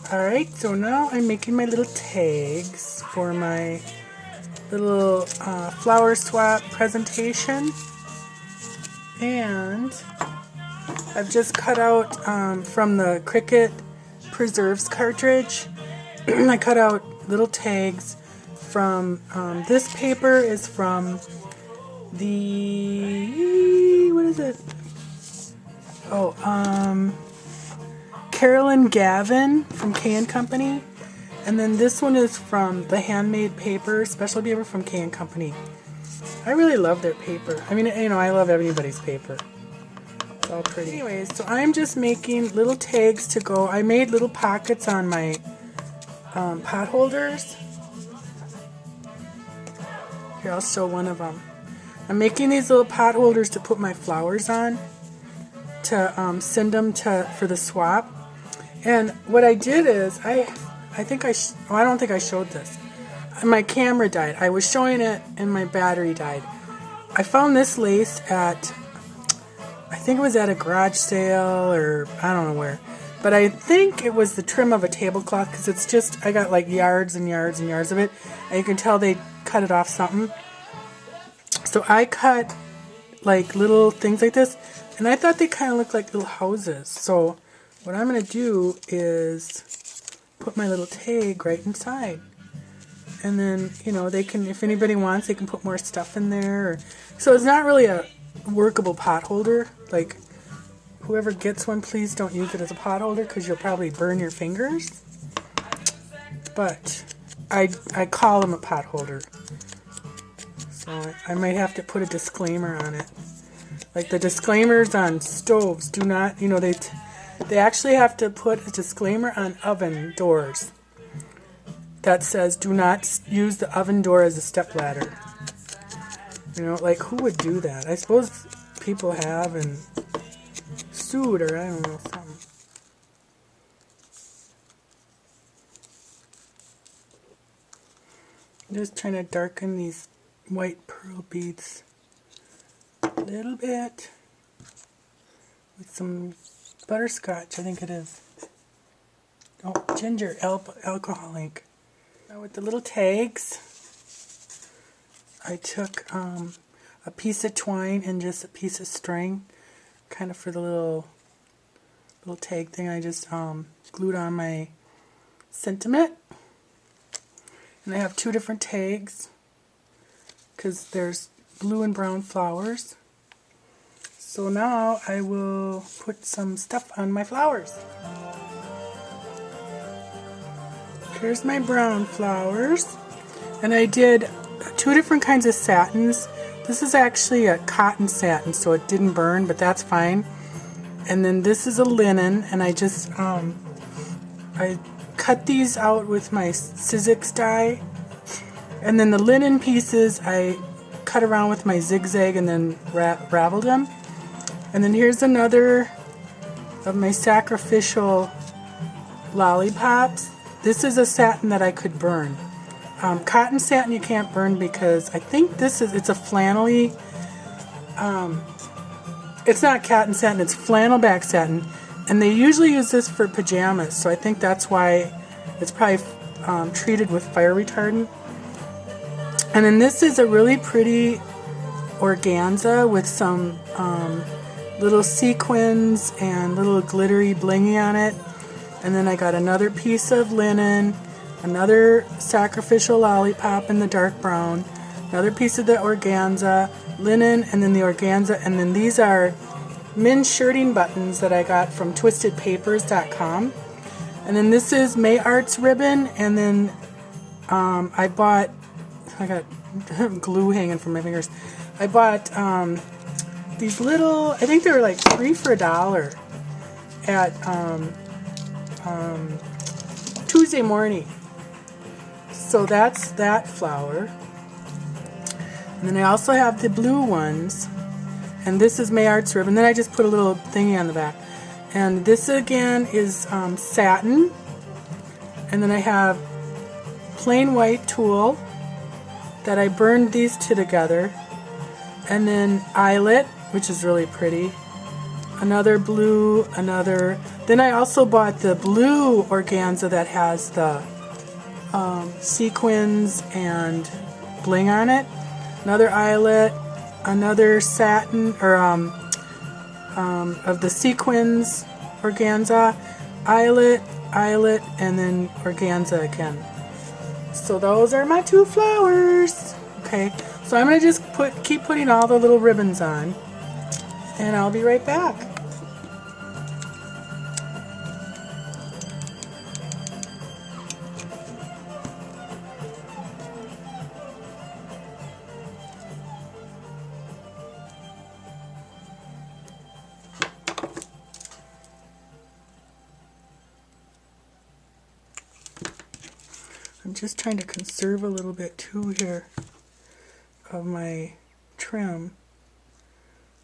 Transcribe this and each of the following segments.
Alright, so now I'm making my little tags for my little flower swap presentation. And I've just cut out from the Cricut Preserves cartridge. I cut out little tags from this paper is from the what is it? Carolyn Gavin from K & Company, and then this one is from the Handmade Paper, special paper from K & Company. I really love their paper. I mean, you know, I love everybody's paper. It's all pretty. Anyways, so I'm just making little tags to go. I made little pockets on my pot holders. Here, I'll show one of them. I'm making these little pot holders to put my flowers on, to send them for the swap. And what I did is, I don't think I showed this. My camera died. I was showing it and my battery died. I found this lace at, I think it was at a garage sale or I don't know where. But I think it was the trim of a tablecloth because it's just, I got like yards and yards and yards of it. And you can tell they cut it off something. So I cut like little things like this. And I thought they kind of looked like little houses. So what I'm going to do is put my little tag right inside. And then, you know, they can, if anybody wants, they can put more stuff in there. So it's not really a workable pot holder. Like, whoever gets one, please don't use it as a pot holder because you'll probably burn your fingers. But I call them a pot holder. So I might have to put a disclaimer on it. Like the disclaimers on stoves do not, you know, they actually have to put a disclaimer on oven doors that says do not use the oven door as a stepladder. You know, like who would do that? I suppose people have and sued or I don't know, something. I'm just trying to darken these white pearl beads a little bit with some butterscotch, I think it is. Oh, ginger, alcohol ink. Now with the little tags, I took a piece of twine and just a piece of string, kind of for the little tag thing. I just glued on my sentiment. And I have two different tags because there's blue and brown flowers. So now I will put some stuff on my flowers. Here's my brown flowers. And I did two different kinds of satins. This is actually a cotton satin, so it didn't burn, but that's fine. And then this is a linen, and I just I cut these out with my Sizzix die. And then the linen pieces I cut around with my zigzag and then raveled them. And then here's another of my sacrificial lollipops. This is a satin that I could burn. Cotton satin you can't burn because I think it's a flannelly, it's not cotton satin, it's flannel back satin. And they usually use this for pajamas, so I think that's why it's probably treated with fire retardant. And then this is a really pretty organza with some little sequins and little glittery blingy on it. And then I got another piece of linen, another sacrificial lollipop in the dark brown, another piece of the organza, linen, and then the organza. And then these are men's shirting buttons that I got from twistedpapers.com. And then this is May Arts ribbon. And then I got glue hanging from my fingers. I bought these little, I think they were like 3 for $1 at Tuesday Morning. So that's that flower. And then I also have the blue ones. And this is May Arts ribbon. Then I just put a little thingy on the back. And this again is satin. And then I have plain white tulle that I burned these two together. And then eyelet, which is really pretty. another blue, another. Then I also bought the blue organza that has the sequins and bling on it. Another eyelet, another satin or of the sequins organza, eyelet, and then organza again. So those are my 2 flowers. Okay, so I'm gonna just keep putting all the little ribbons on, and I'll be right back. I'm just trying to conserve a little bit too here of my trim,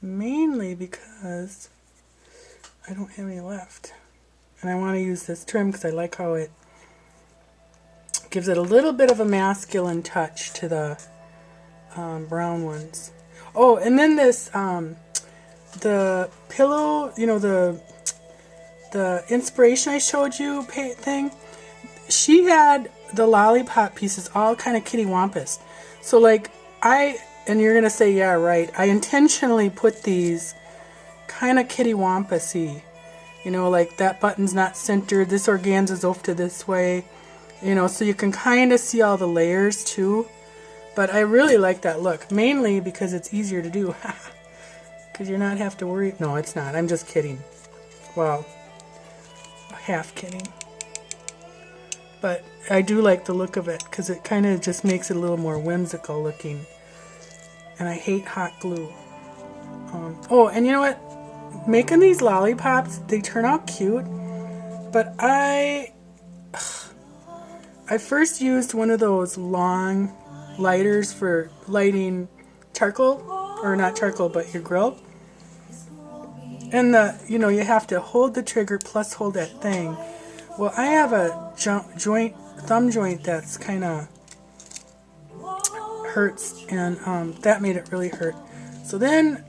mainly because I don't have any left, and I want to use this trim because I like how it gives it a little bit of a masculine touch to the brown ones. Oh, and then this the pillow, you know, the inspiration I showed you thing, she had the lollipop pieces all kind of kitty wampus. So like and you're gonna say, yeah, right, I intentionally put these kind of kitty wampusy, you know, like that button's not centered, this organza's off to this way, you know, so you can kind of see all the layers too. But I really like that look, mainly because it's easier to do. Because you're not have to worry. No, it's not, I'm just kidding. Well, half kidding. But I do like the look of it because it kind of just makes it a little more whimsical looking. And I hate hot glue. Oh, and you know what? Making these lollipops, they turn out cute. But I first used one of those long lighters for lighting charcoal, or not charcoal, but your grill. And you know, you have to hold the trigger plus hold that thing. Well, I have a thumb joint that's kind of hurts, and that made it really hurt. So then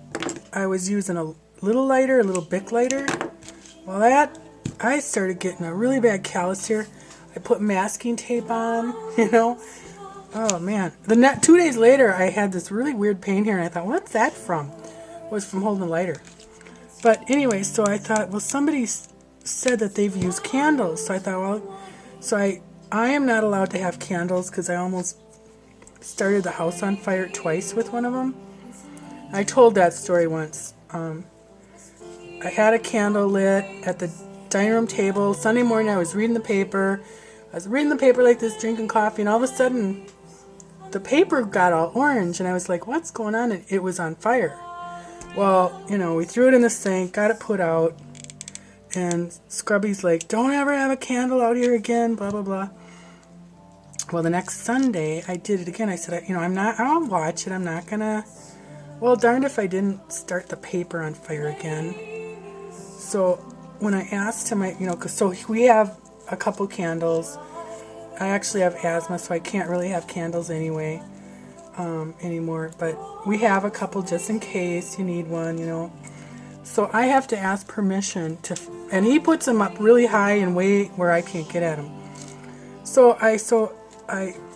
I was using a little lighter, a little Bic lighter. Well, I started getting a really bad callus here. I put masking tape on, you know. Oh man. 2 days later, I had this really weird pain here, and I thought, what's that from? It was from holding the lighter. But anyway, so I thought, well, somebody said that they've used candles. So I thought, well, so I am not allowed to have candles because I almost started the house on fire twice with one of them. I told that story once. I had a candle lit at the dining room table. Sunday morning I was reading the paper. I was reading the paper like this, drinking coffee, and all of a sudden the paper got all orange, and I was like, what's going on? And it was on fire. Well, you know, we threw it in the sink, got it put out, and Scrubby's like, don't ever have a candle out here again, blah, blah, blah. Well, the next Sunday, I did it again. I said, you know, I'll watch it. I'm not going to, well, darned if I didn't start the paper on fire again. So when I asked him, you know, so we have a couple candles. I actually have asthma, so I can't really have candles anyway, anymore. But we have a couple just in case you need one, you know. So I have to ask permission and he puts them up really high and way where I can't get at them. So I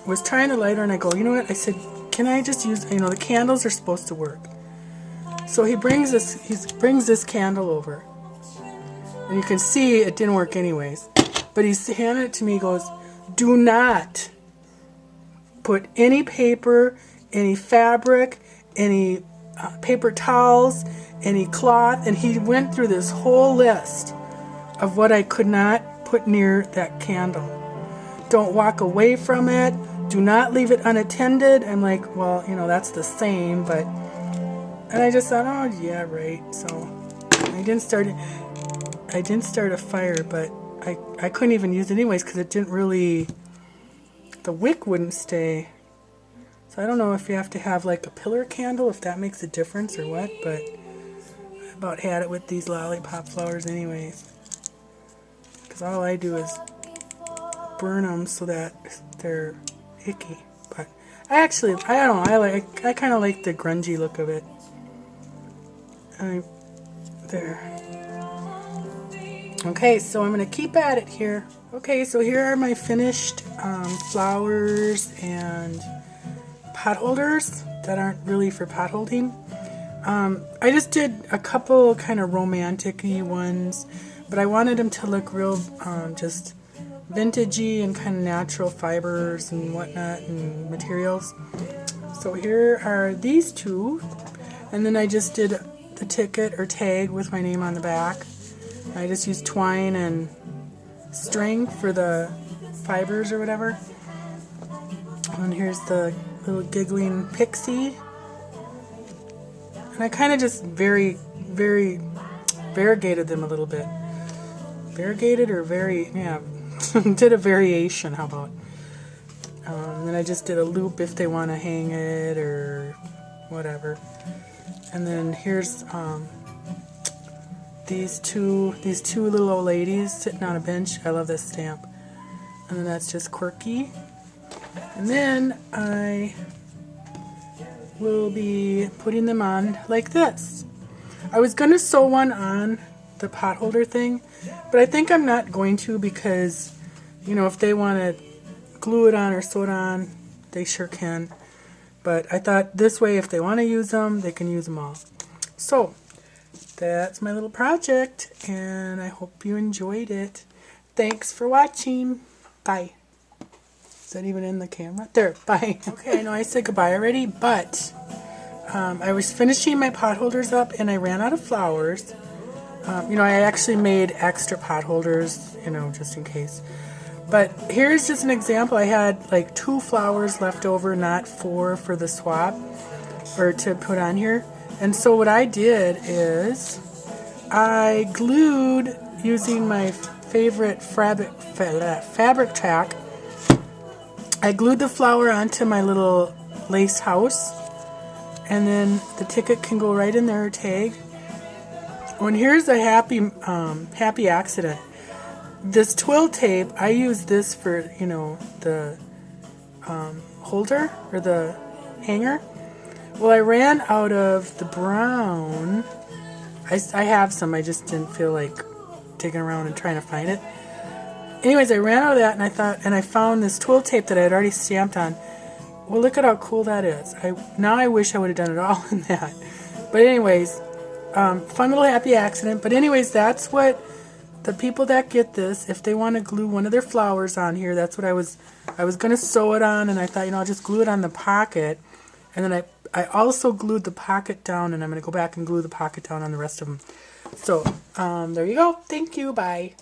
was trying the lighter, and I go, you know what? I said, can I just use, you know, the candles are supposed to work. So he brings this candle over, and you can see it didn't work anyways. But he's handed it to me. He goes, do not put any paper, any fabric, any paper towels, any cloth, and he went through this whole list of what I could not put near that candle. Don't walk away from it. Do not leave it unattended. I'm like, well, you know, that's the same, but, and I just thought, oh yeah, right. So I didn't start a fire, but I couldn't even use it anyways because it didn't really, the wick wouldn't stay. So I don't know if you have to have like a pillar candle, if that makes a difference or what, but I about had it with these lollipop flowers anyways. Because all I do is burn them so that they're icky. But I don't know, I kind of like the grungy look of it. There. Okay, so I'm going to keep at it here. Okay, so here are my finished flowers and pot holders that aren't really for pot holding. I just did a couple kind of romantic-y ones, but I wanted them to look real just vintagey and kind of natural fibers and whatnot and materials. So here are these two, and then I just did the ticket or tag with my name on the back. I just used twine and string for the fibers or whatever. And here's the little giggling pixie. And I kind of just very variegated them a little bit. Variegated or did a variation, how about? And then I just did a loop if they want to hang it or whatever. And then here's these two little old ladies sitting on a bench. I love this stamp. And then that's just quirky. And then I will be putting them on like this. I was going to sew one on the pot holder thing, but I think I'm not going to because, you know, if they want to glue it on or sew it on, they sure can. But I thought this way, if they want to use them, they can use them all. So that's my little project, and I hope you enjoyed it. Thanks for watching. Bye. Is that even in the camera? There, bye. Okay, I know I said goodbye already, but I was finishing my pot holders up, and I ran out of flowers. You know, I actually made extra pot holders, you know, just in case. But here's just an example. I had like 2 flowers left over, not 4 for the swap, or to put on here. And so what I did is I glued, using my favorite fabric tack, I glued the flower onto my little lace house, and then the ticket can go right in there, tag. Oh, and here's a happy accident. This twill tape, I use this for, you know, the holder or the hanger. Well, I ran out of the brown. I have some, I just didn't feel like digging around and trying to find it. Anyways, I ran out of that, and I found this twill tape that I had already stamped on. Well, look at how cool that is. Now I wish I would have done it all in that. But anyways, fun little happy accident. But anyways, that's what the people that get this, if they want to glue one of their flowers on here, that's what I was going to sew it on, and I thought, you know, I'll just glue it on the pocket. And then I also glued the pocket down, and I'm going to go back and glue the pocket down on the rest of them. So, there you go. Thank you. Bye.